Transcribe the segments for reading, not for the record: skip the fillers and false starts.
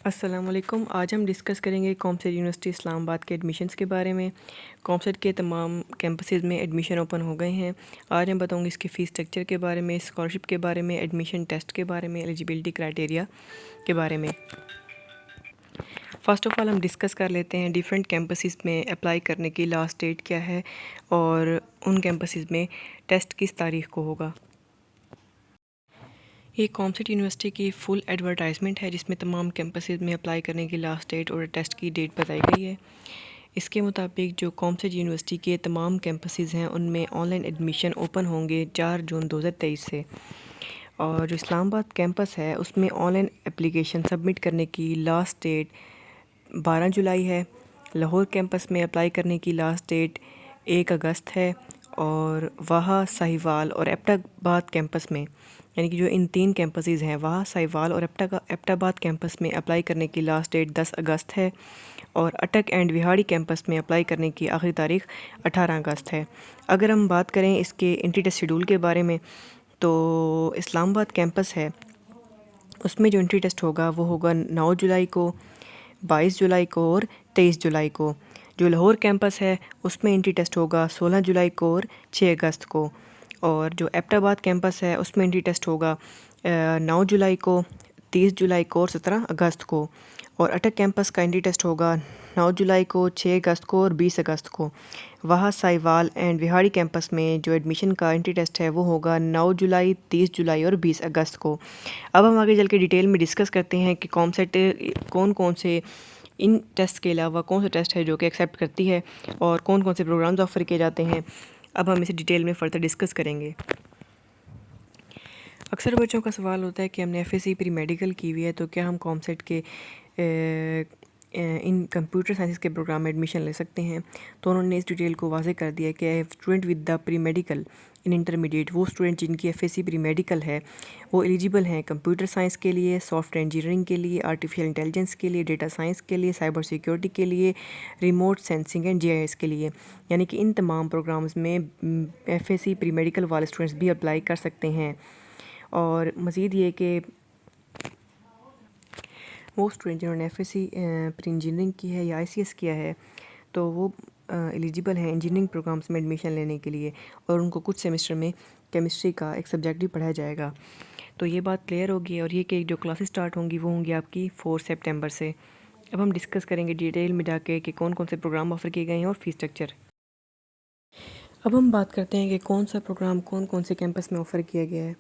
السلام علیکم۔ آج ہم ڈسکس کریں گے کامسیٹ یونیورسٹی اسلام آباد کے ایڈمیشنز کے بارے میں۔ کامسیٹ کے تمام کیمپسز میں ایڈمیشن اوپن ہو گئے ہیں۔ آج ہم بتاؤں گے اس کے فیس اسٹرکچر کے بارے میں، اسکالرشپ کے بارے میں، ایڈمیشن ٹیسٹ کے بارے میں، ایلیجیبلٹی کرائٹیریا کے بارے میں۔ فرسٹ آف آل ہم ڈسکس کر لیتے ہیں ڈیفرنٹ کیمپسز میں اپلائی کرنے کی لاسٹ ڈیٹ کیا ہے اور ان کیمپسز میں ٹیسٹ کس تاریخ کو ہوگا۔ یہ کامسیٹ یونیورسٹی کی فل ایڈورٹائزمنٹ ہے جس میں تمام کیمپسز میں اپلائی کرنے کی لاسٹ ڈیٹ اور ٹیسٹ کی ڈیٹ بتائی گئی ہے۔ اس کے مطابق جو کامسیٹ یونیورسٹی کے تمام کیمپسز ہیں ان میں آن لائن ایڈمیشن اوپن ہوں گے 4 جون 2023 سے، اور جو اسلام آباد کیمپس ہے اس میں آن لائن اپلیکیشن سبمٹ کرنے کی لاسٹ ڈیٹ 12 جولائی ہے۔ لاہور کیمپس میں اپلائی کرنے کی لاسٹ ڈیٹ 1 اگست ہے، اور وہاں ساہیوال اور ایبٹ آباد کیمپس میں، یعنی کہ جو ان 3 کیمپسز ہیں وہاں ساہیوال اور ایبٹ آباد کیمپس میں اپلائی کرنے کی لاسٹ ڈیٹ 10 اگست ہے، اور اٹک اینڈ وہاڑی کیمپس میں اپلائی کرنے کی آخری تاریخ 18 اگست ہے۔ اگر ہم بات کریں اس کے انٹری ٹیسٹ شیڈول کے بارے میں، تو اسلام آباد کیمپس ہے اس میں جو انٹری ٹیسٹ ہوگا وہ ہوگا 9 جولائی کو، 22 جولائی کو اور 23 جولائی کو۔ جو لاہور کیمپس ہے اس میں انٹری ٹیسٹ ہوگا 16 جولائی کو اور 6 اگست کو، اور جو ایبٹ آباد کیمپس ہے اس میں انٹری ٹیسٹ ہوگا 9 جولائی کو، 30 جولائی کو اور 17 اگست کو، اور اٹک کیمپس کا انٹری ٹیسٹ ہوگا 9 جولائی کو، 6 اگست کو اور 20 اگست کو۔ وہاں ساہیوال اینڈ وہاڑی کیمپس میں جو ایڈمیشن کا انٹری ٹیسٹ ہے وہ ہوگا 9 جولائی، 30 جولائی اور 20 اگست کو۔ اب ہم آگے چل کے ڈیٹیل میں ڈسکس کرتے ہیں کہ کامسیٹ کون کون سے ان ٹیسٹ کے علاوہ کون سے ٹیسٹ ہے جو کہ ایکسیپٹ کرتی ہے اور کون کون سے پروگرامز آفر کیے جاتے ہیں۔ اب ہم اسے ڈیٹیل میں فردر ڈسکس کریں گے۔ اکثر بچوں کا سوال ہوتا ہے کہ ہم نے F S C pre medical کی ہوئی ہے تو کیا ہم کامسیٹ کے ان کمپیوٹر سائنسز کے پروگرام میں ایڈمیشن لے سکتے ہیں؟ تو انہوں نے اس ڈیٹیل کو واضح کر دیا کہ student with the pre medical in intermediate, وہ اسٹوڈنٹ جن کی F S C pre medical ہے وہ ایلیجیبل ہیں کمپیوٹر سائنس کے لیے، سافٹ ویئر انجینئرنگ کے لیے، آرٹیفیشل انٹیلیجنس کے لیے، ڈیٹا سائنس کے لیے، سائبر سیکیورٹی کے لیے، remote sensing and G I S کے لیے، یعنی کہ ان تمام پروگرامز میں F S C pre medical والے اسٹوڈنٹس بھی اپلائی کر سکتے ہیں۔ اور مزید یہ کہ وہ اسٹوڈنٹ جنہوں نے F S C pre engineering کی ہے یا آئی سی ایس کیا ہے تو وہ ایلیجیبل ہیں انجینئرنگ پروگرامس میں ایڈمیشن لینے کے لیے، اور ان کو کچھ سیمسٹر میں کیمسٹری کا ایک سبجیکٹ بھی پڑھایا جائے گا۔ تو یہ بات کلیئر ہوگی، اور یہ کہ جو کلاسز سٹارٹ ہوں گی وہ ہوں گی آپ کی 4 سپٹمبر سے۔ اب ہم ڈسکس کریں گے ڈیٹیل میں جا کے کہ کون کون سے پروگرام آفر کیے گئے ہیں اور فیس اسٹرکچر۔ اب ہم بات کرتے ہیں کہ کون سا پروگرام کون کون سے کیمپس میں آفر کیا گیا ہے،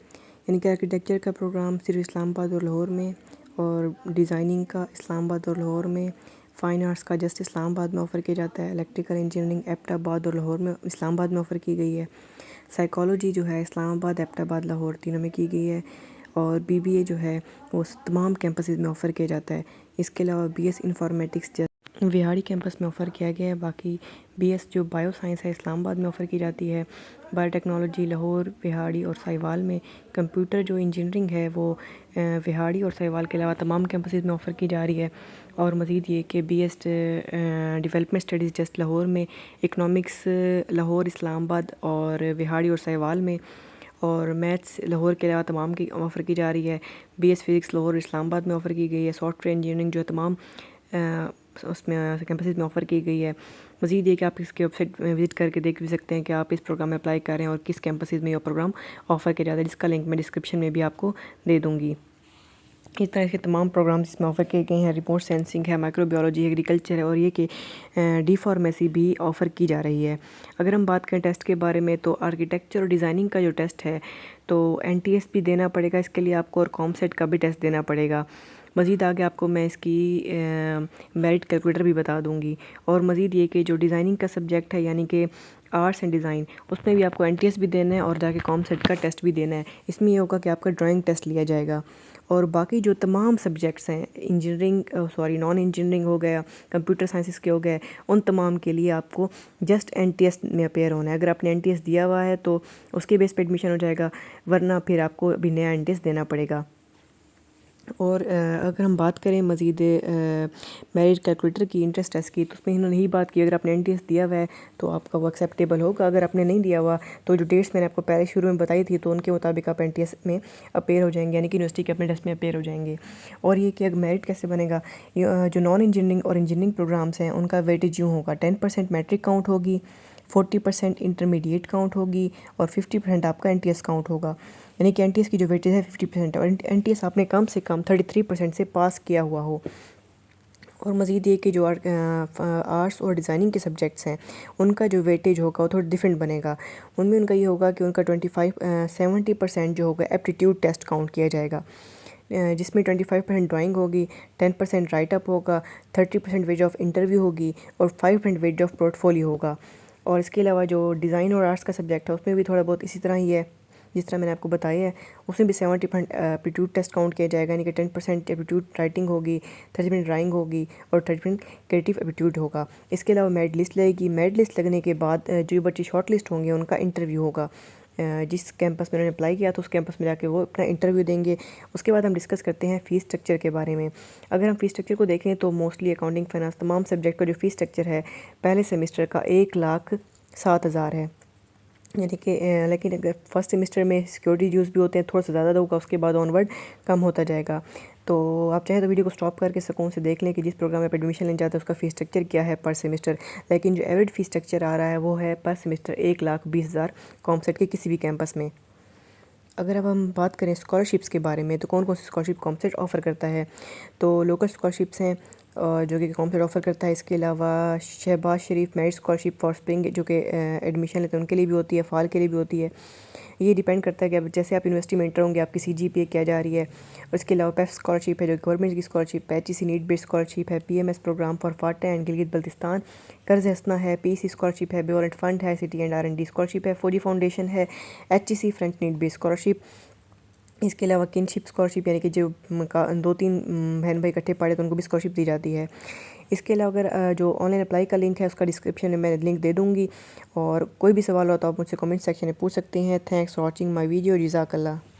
یعنی کہ آرکیٹیکچر کا پروگرام صرف اسلام آباد اور لاہور میں، اور ڈیزائننگ کا اسلام آباد اور لاہور میں، فائن آرٹس کا جسٹ اسلام آباد میں آفر کیا جاتا ہے، الیکٹریکل انجینئرنگ ایبٹ آباد اور لاہور میں اسلام آباد میں آفر کی گئی ہے، سائیکالوجی جو ہے اسلام آباد، ایبٹ آباد، لاہور تینوں میں کی گئی ہے، اور بی بی اے جو ہے وہ تمام کیمپسز میں آفر کیا جاتا ہے۔ اس کے علاوہ B S informatics Vehari campus میں آفر کیا گیا ہے۔ باقی بی ایس جو بایو سائنس ہے اسلام آباد میں آفر کی جاتی ہے، بایو ٹیکنالوجی لاہور، وہاڑی اور ساہیوال میں، کمپیوٹر جو انجینئرنگ ہے وہ وہاڑی اور ساہیوال کے علاوہ تمام کیمپسز میں آفر کی جا رہی ہے۔ اور مزید یہ کہ B S development studies just Lahore میں، اکنامکس لاہور، اسلام آباد اور وہاڑی اور ساہیوال میں، اور میتھس لاہور کے علاوہ تمام کی آفر کی جا رہی ہے۔ بی ایس فزکس لاہور اسلام آباد میں آفر کی گئی ہے۔ سافٹ ویئر انجینئرنگ جو ہے تمام اس میں کیمپسز میں آفر کی گئی ہے۔ مزید یہ کہ آپ اس کی ویب سائٹ وزٹ کر کے دیکھ بھی سکتے ہیں کہ آپ اس پروگرام میں اپلائی کریں اور کس کیمپسز میں یہ پروگرام آفر کیا جاتا ہے، جس کا لنک میں ڈسکرپشن میں بھی آپ کو دے دوں گی۔ اس طرح کے تمام پروگرامز اس میں آفر کیے گئے ہیں، ریموٹ سینسنگ ہے، مائکرو بیولوجی، ایگریکلچر ہے، اور یہ کہ ڈی فارمیسی بھی آفر کی جا رہی ہے۔ اگر ہم بات کریں ٹیسٹ کے بارے میں تو آرکیٹیکچر اور ڈیزائننگ کا جو ٹیسٹ ہے تو این ٹی ایس بھی دینا پڑے گا اس کے لیے آپ کو، اور کامسیٹ کا بھی ٹیسٹ دینا پڑے گا۔ مزید آگے آپ کو میں اس کی میرٹ کیلکولیٹر بھی بتا دوں گی۔ اور مزید یہ کہ جو ڈیزائننگ کا سبجیکٹ ہے یعنی کہ آرٹس اینڈ ڈیزائن، اس میں بھی آپ کو این ٹی ایس بھی دینا ہے اور جا کے کامسیٹ کا ٹیسٹ بھی دینا ہے۔ اس میں یہ ہوگا کہ آپ کا ڈرائنگ ٹیسٹ لیا جائے گا، اور باقی جو تمام سبجیکٹس ہیں نان انجینئرنگ ہو گیا، کمپیوٹر سائنسز کے ہو گئے، ان تمام کے لیے آپ کو جسٹ این ٹی ایس میں اپیئر ہونا ہے۔ اگر آپ نے این ٹی ایس دیا ہوا ہے تو اس کے بیس پہ ایڈمیشن ہو جائے گا، ورنہ پھر آپ کو ابھی نیا این ٹی ایس دینا پڑے گا۔ اور اگر ہم بات کریں مزید میرٹ کیلکولیٹر کی انٹرنس ٹیسٹ کی، تو اس میں انہوں نے یہی بات کی اگر آپ نے NTS دیا ہوا ہے تو آپ کا وہ ایکسیپٹیبل ہوگا، اگر آپ نے نہیں دیا ہوا تو جو ڈیٹس میں نے آپ کو پہلے شروع میں بتائی تھی تو ان کے مطابق آپ NTS میں اپیئر ہو جائیں گے، یعنی کہ یونیورسٹی کے اپنے ٹیسٹ میں اپیئر ہو جائیں گے۔ اور یہ کہ اگر میرٹ کیسے بنے گا، جو نان انجینئرنگ اور انجینئرنگ پروگرامس ہیں ان کا ویٹیج یوں ہوگا، 10% میٹرک کاؤنٹ ہوگی، 40% انٹرمیڈیٹ کاؤنٹ ہوگی، اور 50% آپ کا NTS کاؤنٹ ہوگا، یعنی کہ NTS کی جو ویٹیج ہے 50%، اور NTS آپ نے کم سے کم 33% سے پاس کیا ہوا ہو۔ اور مزید یہ کہ جو آرٹس اور ڈیزائننگ کے سبجیکٹس ہیں ان کا جو ویٹیج ہوگا وہ تھوڑا ڈفرینٹ بنے گا، ان میں ان کا یہ ہوگا کہ ان کا 70% جو ہوگا ایپٹیٹیوڈ ٹیسٹ کاؤنٹ کیا جائے گا، جس میں 25% ڈرائنگ ہوگی، 10% رائٹ اپ ہوگا، 30% ویج آف انٹرویو ہوگی، اور 5% ویج آف پورٹ فولیو ہوگا۔ اور اس کے علاوہ جو ڈیزائن اور آرٹس کا سبجیکٹ ہے اس میں بھی تھوڑا بہت اسی طرح ہی ہے جس طرح میں نے آپ کو بتایا ہے، اس میں بھی 70% ایپٹیٹیوڈ ٹیسٹ کاؤنٹ کیا جائے گا، یعنی کہ 10% ایپٹیٹیوڈ رائٹنگ ہوگی، 30% ڈرائنگ ہوگی، اور 30% کریٹیو ایپٹیٹیوڈ ہوگا۔ اس کے علاوہ میرٹ لسٹ لگے گی، میرٹ لسٹ لگنے کے بعد جو بچے شارٹ لسٹ ہوں گے ان کا انٹرویو ہوگا، جس کیمپس میں انہوں نے اپلائی کیا تو اس کیمپس میں جا کے وہ اپنا انٹرویو دیں گے۔ اس کے بعد ہم ڈسکس کرتے ہیں فیس اسٹرکچر کے بارے میں۔ اگر ہم فیس اسٹرکچر کو دیکھیں تو موسٹلی اکاؤنٹنگ فائنانس تمام سبجیکٹ کا جو فیس اسٹرکچر ہے پہلے سیمسٹر کا 1,07,000 ہے، یعنی کہ لیکن اگر فرسٹ سیمسٹر میں سیکورٹی ڈیوز بھی ہوتے ہیں تھوڑا سا زیادہ ہوگا، اس کے بعد آن ورڈ کم ہوتا جائے گا۔ تو آپ چاہیں تو ویڈیو کو سٹاپ کر کے سکون سے دیکھ لیں کہ جس پروگرام میں آپ ایڈمیشن لینا چاہتے ہیں اس کا فیس اسٹرکچر کیا ہے پر سیمسٹر، لیکن جو ایوریج فیس اسٹرکچر آ رہا ہے وہ ہے پر سیمسٹر 1,20,000 کامسیٹ کے کسی بھی کیمپس میں۔ اگر اب ہم بات کریں اسکالرشپس کے بارے میں تو کون کون سی اسکالرشپ کامسیٹ آفر کرتا ہے، تو لوکل اسکالرشپس ہیں جو کہ کامسیٹ آفر کرتا ہے، اس کے علاوہ شہباز شریف میرٹ اسکالرشپ فار اسپرنگ جو کہ ایڈمیشن لیتے ہیں ان کے لیے بھی ہوتی ہے، فال کے لیے بھی ہوتی ہے۔ یہ ڈیپینڈ کرتا ہے کہ جیسے آپ یونیورسٹی میں انٹر ہوں گے آپ کی CGPA کیا جا رہی ہے۔ اور اس کے علاوہ پیف اسکالرشپ ہے جو گورنمنٹ کی اسکالرشپ ہے، HEC نیٹ بیسڈ اسکالرشپ ہے، PMS program for FATA and Gilgit Baltistan, قرض حسنہ ہے، PEC اسکالرشپ ہے، بیورنٹ فنڈ ہے، CT اینڈ R&D اسکالرشپ ہے، فوجی فاؤنڈیشن ہے، HEC French net based scholarship. اس کے علاوہ کنشپ اسکالرشپ یعنی کہ جو 2-3 بہن بھائی اکٹھے پڑھے تو ان کو بھی اسکالرشپ دی جاتی ہے۔ اس کے علاوہ اگر جو آن لائن اپلائی کا لنک ہے اس کا ڈسکرپشن میں لنک دے دوں گی، اور کوئی بھی سوال ہو تو آپ مجھ سے کمنٹ سیکشن میں پوچھ سکتے ہیں۔ Thanks for watching my video, جزاک اللہ۔